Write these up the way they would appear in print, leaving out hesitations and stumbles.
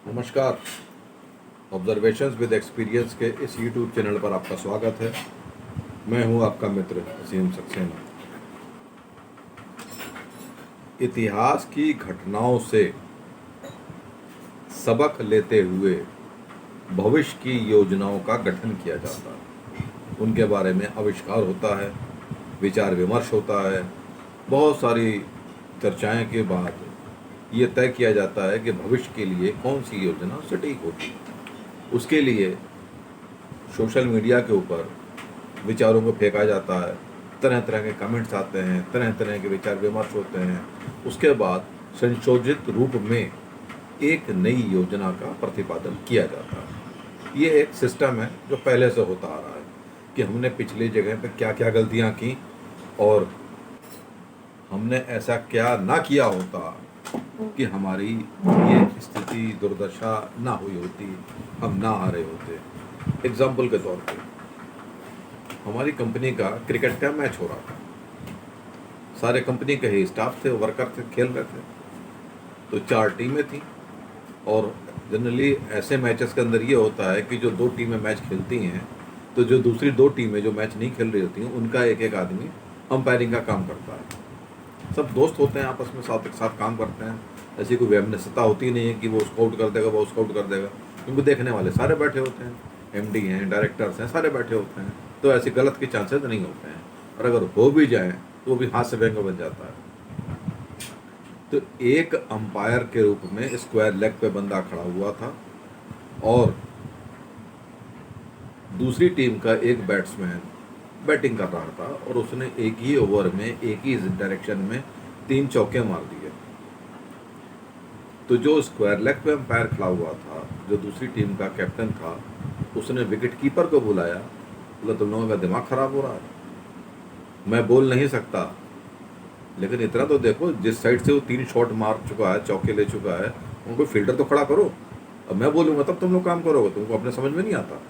नमस्कार। Observations with experience के इस यूट्यूब चैनल पर आपका स्वागत है। मैं हूं आपका मित्र असीम सक्सेना। इतिहास की घटनाओं से सबक लेते हुए भविष्य की योजनाओं का गठन किया जाता है। उनके बारे में आविष्कार होता है, विचार विमर्श होता है, बहुत सारी चर्चाएं के बाद ये तय किया जाता है कि भविष्य के लिए कौन सी योजना सटीक होगी। उसके लिए सोशल मीडिया के ऊपर विचारों को फेंका जाता है, तरह तरह के कमेंट्स आते हैं, तरह तरह के विचार विमर्श होते हैं। उसके बाद संशोधित रूप में एक नई योजना का प्रतिपादन किया जाता है। ये एक सिस्टम है जो पहले से होता आ रहा है कि हमने पिछली जगह पे क्या क्या गलतियां की और हमने ऐसा क्या ना किया होता कि हमारी ये स्थिति दुर्दशा ना हुई होती, हम ना हारे होते। एग्जाम्पल के तौर पे हमारी कंपनी का क्रिकेट का मैच हो रहा था, सारे कंपनी के ही स्टाफ थे, वर्कर थे, खेल रहे थे। तो 4 टीमें थी और जनरली ऐसे मैचेस के अंदर ये होता है कि जो 2 टीमें मैच खेलती हैं तो जो दूसरी 2 टीमें जो मैच नहीं खेल रही होती हैं उनका एक एक आदमी अंपायरिंग का काम करता है। सब दोस्त होते हैं, आपस में साथ एक साथ काम करते हैं। ऐसी कोई वैमनस्यता होती नहीं है कि वो उसको आउट कर देगा, वो उसको आउट कर देगा। उनको देखने वाले सारे बैठे होते हैं, एमडी हैं, डायरेक्टर्स हैं, सारे बैठे होते हैं। तो ऐसी गलत के चांसेस नहीं होते हैं, और अगर हो भी जाए तो वो भी हाथ से व्यंग बन जाता है। तो एक अंपायर के रूप में स्क्वायर लेग पे बंदा खड़ा हुआ था और दूसरी टीम का एक बैट्समैन बैटिंग कर रहा था और उसने एक ही ओवर में एक ही डायरेक्शन में 3 चौके मार दिए। तो जो स्क्वायर लेग पे अंपायर खड़ा हुआ था, जो दूसरी टीम का कैप्टन था, उसने विकेट कीपर को बुलाया, बोला तुम लोगों का दिमाग खराब हो रहा है, मैं बोल नहीं सकता, लेकिन इतना तो देखो जिस साइड से वो 3 शॉट मार चुका है, चौके ले चुका है, उनको फील्डर तो खड़ा करो। अब मैं बोलूँगा तब तुम लोग काम करोगे, तुमको अपने समझ में नहीं आता।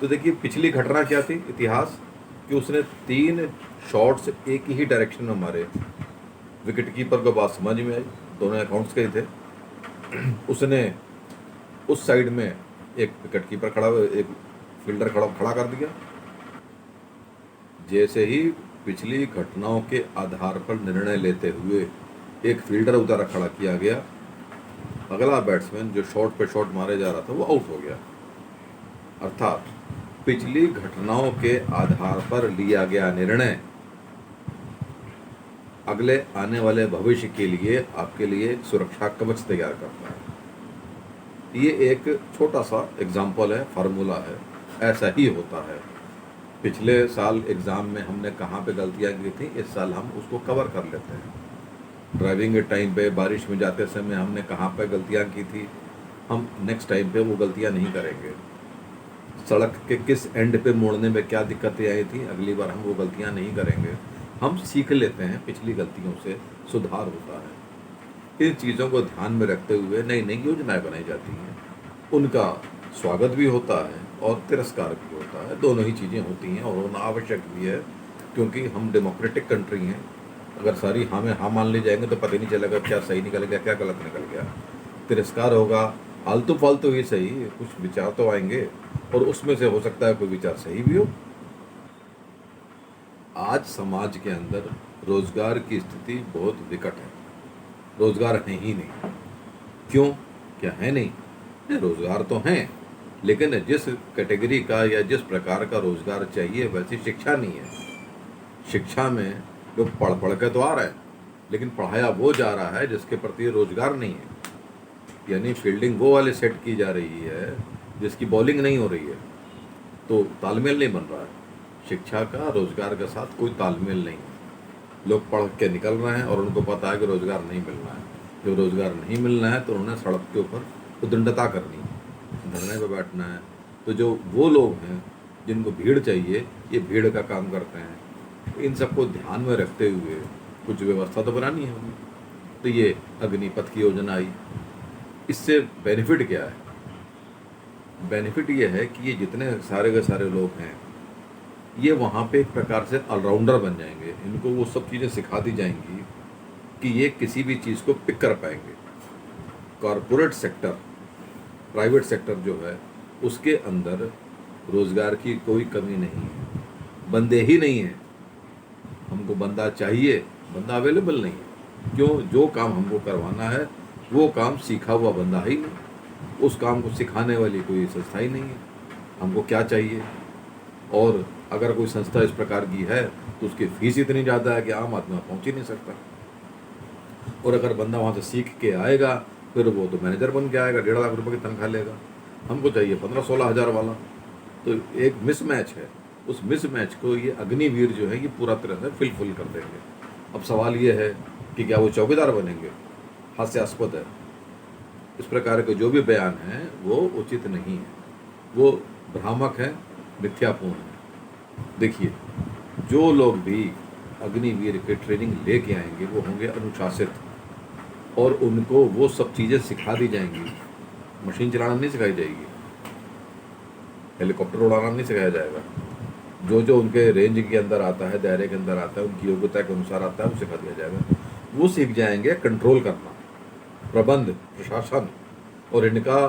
तो देखिए पिछली घटना क्या थी इतिहास कि उसने 3 शॉट्स एक ही डायरेक्शन में मारे। विकेट कीपर को बात समझ में आई, दोनों अकाउंट्स के ही थे। उसने उस साइड में एक विकेट कीपर खड़ा, एक फील्डर खड़ा कर दिया। जैसे ही पिछली घटनाओं के आधार पर निर्णय लेते हुए एक फील्डर उतारा खड़ा किया गया, अगला बैट्समैन जो शॉट पे शॉट मारे जा रहा था वो आउट हो गया। अर्थात पिछली घटनाओं के आधार पर लिया गया निर्णय अगले आने वाले भविष्य के लिए आपके लिए सुरक्षा कवच तैयार करता है। ये एक छोटा सा एग्जाम्पल है, फार्मूला है, ऐसा ही होता है। पिछले साल एग्ज़ाम में हमने कहाँ पे गलतियाँ की थी, इस साल हम उसको कवर कर लेते हैं। ड्राइविंग के टाइम पे, बारिश में जाते समय हमने कहाँ पे गलतियाँ की थी, हम नेक्स्ट टाइम पे वो गलतियाँ नहीं करेंगे। सड़क के किस एंड पे मोड़ने में क्या दिक्कतें आई थी, अगली बार हम वो गलतियाँ नहीं करेंगे। हम सीख लेते हैं, पिछली गलतियों से सुधार होता है। इन चीज़ों को ध्यान में रखते हुए नई नई योजनाएं बनाई जाती हैं। उनका स्वागत भी होता है और तिरस्कार भी होता है, दोनों ही चीज़ें होती हैं और होना आवश्यक भी है, क्योंकि हम डेमोक्रेटिक कंट्री हैं। अगर सारी हाँ में हाँ मान ले जाएंगे तो पता नहीं चलेगा क्या सही निकल गया, क्या गलत निकल गया। तिरस्कार होगा, आलतू फालतू ही सही, कुछ विचार तो आएंगे और उसमें से हो सकता है कोई विचार सही भी हो। आज समाज के अंदर रोजगार की स्थिति बहुत विकट है। रोजगार है ही नहीं। क्यों? क्या है नहीं? रोजगार तो हैं, लेकिन जिस कैटेगरी का या जिस प्रकार का रोजगार चाहिए वैसी शिक्षा नहीं है। शिक्षा में लोग पढ़ के तो आ रहे हैं, लेकिन पढ़ाया वो जा रहा है जिसके प्रति रोजगार नहीं है। यानी फील्डिंग वो वाले सेट की जा रही है जिसकी बॉलिंग नहीं हो रही है, तो तालमेल नहीं बन रहा है। शिक्षा का रोजगार के साथ कोई तालमेल नहीं है। लोग पढ़ के निकल रहे हैं और उनको पता है कि रोजगार नहीं मिलना है। जब रोजगार नहीं मिलना है तो उन्होंने सड़क के ऊपर उद्दंडता करनी है, धरने पर बैठना है। तो जो वो लोग हैं जिनको भीड़ चाहिए, ये भीड़ का काम करते हैं। तो इन सबको ध्यान में रखते हुए कुछ व्यवस्था तो बनानी है होगी। तो ये अग्निपथ की योजना आई। इससे बेनिफिट क्या है? बेनिफिट ये है कि ये जितने सारे के सारे लोग हैं ये वहाँ पे एक प्रकार से ऑलराउंडर बन जाएंगे। इनको वो सब चीज़ें सिखा दी जाएंगी कि ये किसी भी चीज़ को पिक कर पाएंगे। कॉरपोरेट सेक्टर प्राइवेट सेक्टर जो है उसके अंदर रोज़गार की कोई कमी नहीं है, बंदे ही नहीं हैं। हमको बंदा चाहिए, बंदा अवेलेबल नहीं है। क्यों? जो काम हमको करवाना है वो काम सीखा हुआ बंदा ही नहीं, उस काम को सिखाने वाली कोई संस्था ही नहीं है। हमको क्या चाहिए? और अगर कोई संस्था इस प्रकार की है तो उसकी फीस इतनी ज़्यादा है कि आम आदमी वहाँ पहुँच ही नहीं सकता। और अगर बंदा वहाँ से सीख के आएगा फिर वो तो मैनेजर बन के आएगा, 1.5 लाख रुपए की तनख्वाह लेगा। हमको चाहिए 15-16 हज़ार वाला। तो एक मिसमैच है। उस मिसमैच को ये अग्निवीर जो है ये पूरा तरह से फिलफिल कर देंगे। अब सवाल ये है कि क्या वो चौकीदार बनेंगे? हास्यास्पद है। इस प्रकार के जो भी बयान हैं वो उचित नहीं है, वो भ्रामक है, मिथ्यापूर्ण है। देखिए, जो लोग भी अग्निवीर के ट्रेनिंग लेके आएंगे वो होंगे अनुशासित, और उनको वो सब चीज़ें सिखा दी जाएंगी। मशीन चलाना नहीं सिखाई जाएगी, हेलीकॉप्टर उड़ाना नहीं सिखाया जाएगा। जो जो उनके रेंज के अंदर आता है, दायरे के अंदर आता है, उनकी योग्यता के अनुसार आता है, वो सिखा दिया जाएगा। वो सीख जाएंगे कंट्रोल करना, प्रबंध, प्रशासन। और इनका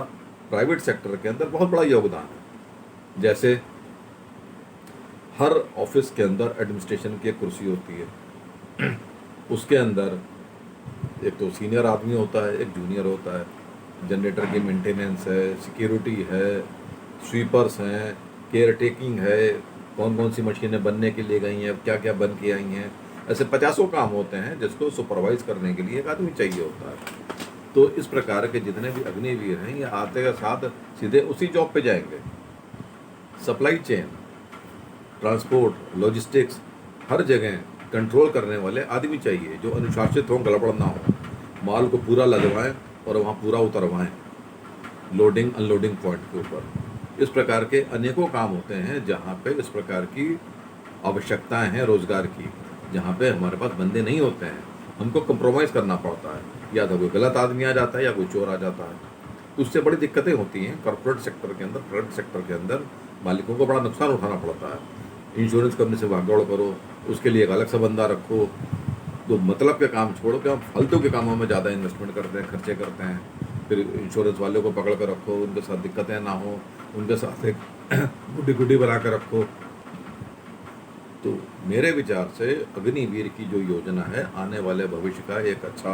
प्राइवेट सेक्टर के अंदर बहुत बड़ा योगदान है। जैसे हर ऑफिस के अंदर एडमिनिस्ट्रेशन की एक कुर्सी होती है, उसके अंदर एक तो सीनियर आदमी होता है, एक जूनियर होता है। जनरेटर की मेंटेनेंस है, सिक्योरिटी है, स्वीपर्स हैं, केयर टेकिंग है, कौन कौन सी मशीनें बनने के लिए गई हैं, क्या क्या बन के आई हैं। ऐसे 50 काम होते हैं जिसको सुपरवाइज करने के लिए एक आदमी चाहिए होता है। तो इस प्रकार के जितने भी अग्निवीर हैं ये आते के साथ सीधे उसी जॉब पे जाएंगे। सप्लाई चेन, ट्रांसपोर्ट, लॉजिस्टिक्स, हर जगह कंट्रोल करने वाले आदमी चाहिए जो अनुशासित हों, गड़बड़ ना हो, माल को पूरा लदवाएं और वहाँ पूरा उतरवाएं लोडिंग अनलोडिंग पॉइंट के ऊपर। इस प्रकार के अनेकों काम होते हैं जहाँ पे इस प्रकार की आवश्यकताएं हैं रोज़गार की, जहाँ पे हमारे पास बंदे नहीं होते हैं, हमको कंप्रोमाइज़ करना पड़ता है। या तो कोई गलत आदमी आ जाता है या कोई चोर आ जाता है, तो उससे बड़ी दिक्कतें होती हैं। कॉर्पोरेट सेक्टर के अंदर, प्राइवेट सेक्टर के अंदर मालिकों को बड़ा नुकसान उठाना पड़ता है। इंश्योरेंस कंपनी से भागदौड़ करो, उसके लिए एक अलग सा बंदा रखो, तो मतलब के काम छोड़ो कि हम फालतू के कामों में ज़्यादा इन्वेस्टमेंट करते हैं, खर्चे करते हैं। फिर इंश्योरेंस वाले को पकड़ कर रखो, उनके साथ दिक्कतें ना हो, उनके साथ एक गुड्डी गुड्डी बना कर रखो। तो मेरे विचार से अग्निवीर की जो योजना है आने वाले भविष्य का एक अच्छा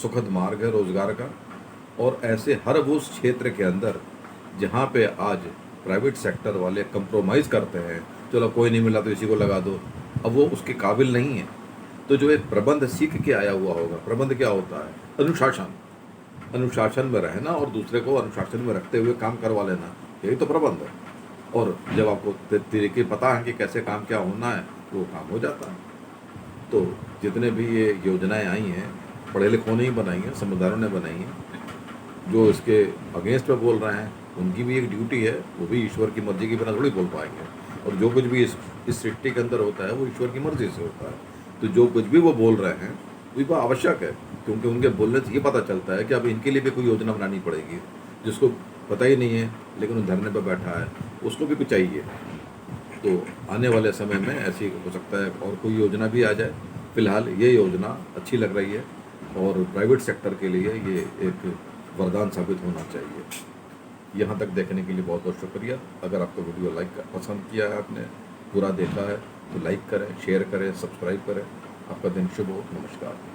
सुखद मार्ग है रोज़गार का। और ऐसे हर उस क्षेत्र के अंदर जहाँ पे आज प्राइवेट सेक्टर वाले कंप्रोमाइज़ करते हैं, चलो कोई नहीं मिला तो इसी को लगा दो, अब वो उसके काबिल नहीं है। तो जो एक प्रबंध सीख के आया हुआ होगा, प्रबंध क्या होता है? अनुशासन, अनुशासन में रहना और दूसरे को अनुशासन में रखते हुए काम करवा लेना, यही तो प्रबंध है। और जब आपको तरीके पता है कि कैसे काम क्या होना है तो वो काम हो जाता है। तो जितने भी ये योजनाएं आई हैं पढ़े लिखों ने ही बनाई हैं, समझदारों ने बनाई हैं। जो इसके अगेंस्ट में बोल रहे हैं उनकी भी एक ड्यूटी है, वो भी ईश्वर की मर्जी के बिना थोड़ी बोल पाएंगे। और जो कुछ भी इस सृष्टि के अंदर होता है वो ईश्वर की मर्जी से होता है। तो जो कुछ भी वो बोल रहे हैं वो आवश्यक है, क्योंकि उनके बोलने से ये पता चलता है कि अब इनके लिए भी कोई योजना बनानी पड़ेगी। जिसको पता ही नहीं है लेकिन वो धरने पर बैठा है, उसको भी कुछ चाहिए। तो आने वाले समय में ऐसी हो सकता है और कोई योजना भी आ जाए। फिलहाल ये योजना अच्छी लग रही है और प्राइवेट सेक्टर के लिए ये एक वरदान साबित होना चाहिए। यहाँ तक देखने के लिए बहुत बहुत शुक्रिया। अगर आपको वीडियो पसंद किया है, आपने पूरा देखा है तो लाइक करें, शेयर करें, सब्सक्राइब करें। आपका दिन शुभ हो। नमस्कार।